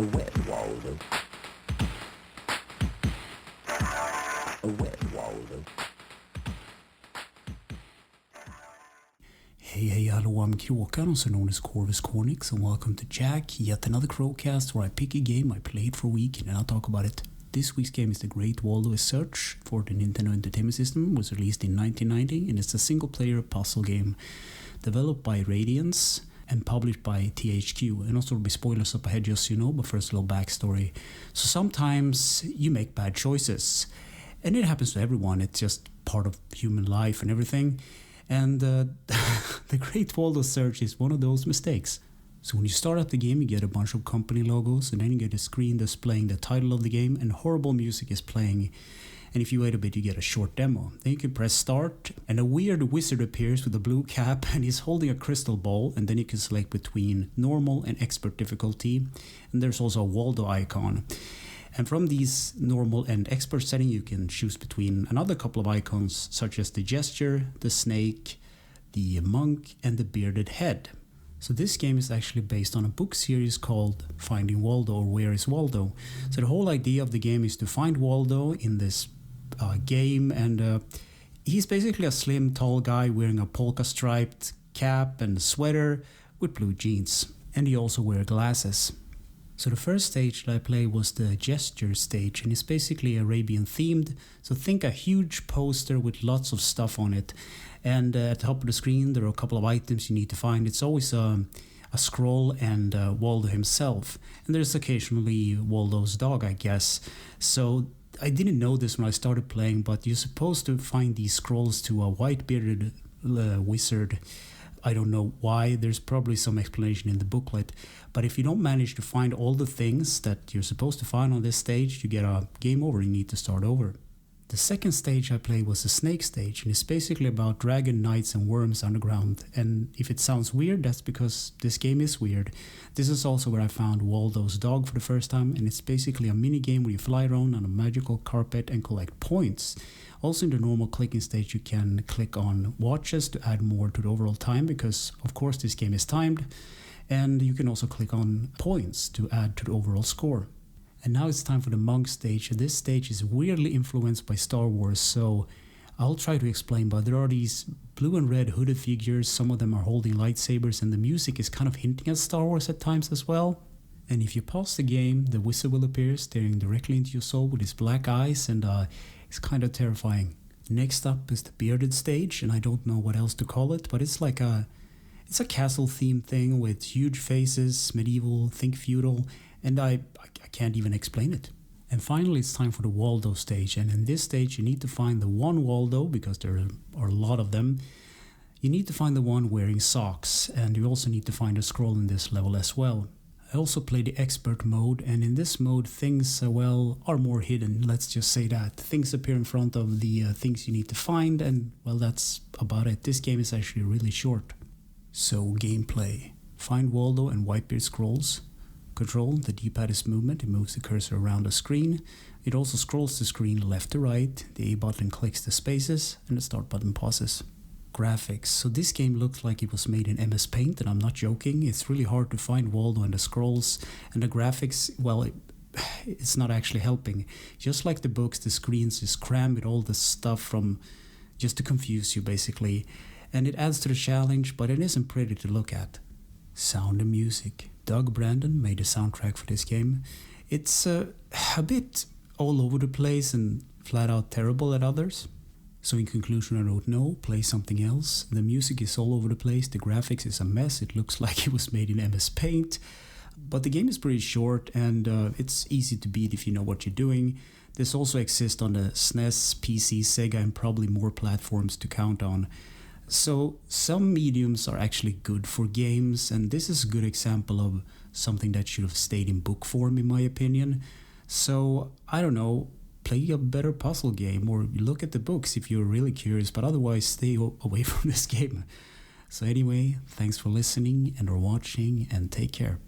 A wet Waldo. A wet Waldo. Hey, hello, I'm Kråkan, also known as Corvus Cornix, and welcome to Yacc, yet another Crowcast where I pick a game I played for a week and then I'll talk about it. This week's game is the Great Waldo Search for the Nintendo Entertainment System. It was released in 1990 and it's a single-player puzzle game developed by Radiance and published by THQ. And also, there'll be spoilers up ahead, just so you know, but first a little backstory. So sometimes you make bad choices, and it happens to everyone. It's just part of human life and everything. And the Great Waldo Search is one of those mistakes. So when you start up the game, you get a bunch of company logos, and then you get a screen displaying the title of the game, and horrible music is playing. And if you wait a bit, you get a short demo. Then you can press start, and a weird wizard appears with a blue cap, and he's holding a crystal ball, and then you can select between normal and expert difficulty. And there's also a Waldo icon. And from these normal and expert setting, you can choose between another couple of icons, such as the gesture, the snake, the monk, and the bearded head. So this game is actually based on a book series called Finding Waldo, or Where is Waldo? So the whole idea of the game is to find Waldo in this game, and he's basically a slim, tall guy wearing a polka-striped cap and a sweater with blue jeans. And he also wears glasses. So the first stage that I played was the gesture stage, and it's basically Arabian themed. So think a huge poster with lots of stuff on it. And at the top of the screen, there are a couple of items you need to find. It's always a scroll and Waldo himself. And there's occasionally Waldo's dog, I guess. So I didn't know this when I started playing, but you're supposed to find these scrolls to a white-bearded wizard. I don't know why. There's probably some explanation in the booklet. But if you don't manage to find all the things that you're supposed to find on this stage, you get a game over. You need to start over. The second stage I played was the snake stage, and it's basically about dragon knights and worms underground. And if it sounds weird, that's because this game is weird. This is also where I found Waldo's dog for the first time, and it's basically a mini game where you fly around on a magical carpet and collect points. Also in the normal clicking stage, you can click on watches to add more to the overall time, because of course this game is timed. And you can also click on points to add to the overall score. And now it's time for the monk stage. This stage is weirdly influenced by Star Wars, so I'll try to explain, but there are these blue and red hooded figures. Some of them are holding lightsabers, and the music is kind of hinting at Star Wars at times as well. And if you pause the game, the wizard will appear staring directly into your soul with his black eyes, and it's kind of terrifying. Next up is the bearded stage, and I don't know what else to call it, but it's like it's a castle themed thing with huge faces, medieval, think feudal, and I can't even explain it. And finally, it's time for the Waldo stage, and in this stage you need to find the one Waldo, because there are a lot of them. You need to find the one wearing socks, and you also need to find a scroll in this level as well. I also play the expert mode, and in this mode things, are more hidden, let's just say that. Things appear in front of the things you need to find, and well, that's about it. This game is actually really short. So, gameplay. Find Waldo and Whitebeard scrolls. Control, the D-pad is movement, it moves the cursor around the screen. It also scrolls the screen left to right, the A button clicks the spaces, and the start button pauses. Graphics. So this game looks like it was made in MS Paint, and I'm not joking. It's really hard to find Waldo and the scrolls, and the graphics, well, it's not actually helping. Just like the books, the screens is crammed with all the stuff from just to confuse you, basically. And it adds to the challenge, but it isn't pretty to look at. Sound and music. Doug Brandon made the soundtrack for this game. It's a bit all over the place and flat out terrible at others. So in conclusion, I wrote no, play something else. The music is all over the place, the graphics is a mess, it looks like it was made in MS Paint. But the game is pretty short, and it's easy to beat if you know what you're doing. This also exists on the SNES, PC, Sega, and probably more platforms to count on. So some mediums are actually good for games, and this is a good example of something that should have stayed in book form, in my opinion. So, I don't know, play a better puzzle game or look at the books if you're really curious, but otherwise stay away from this game. So anyway, thanks for listening and or watching, and take care.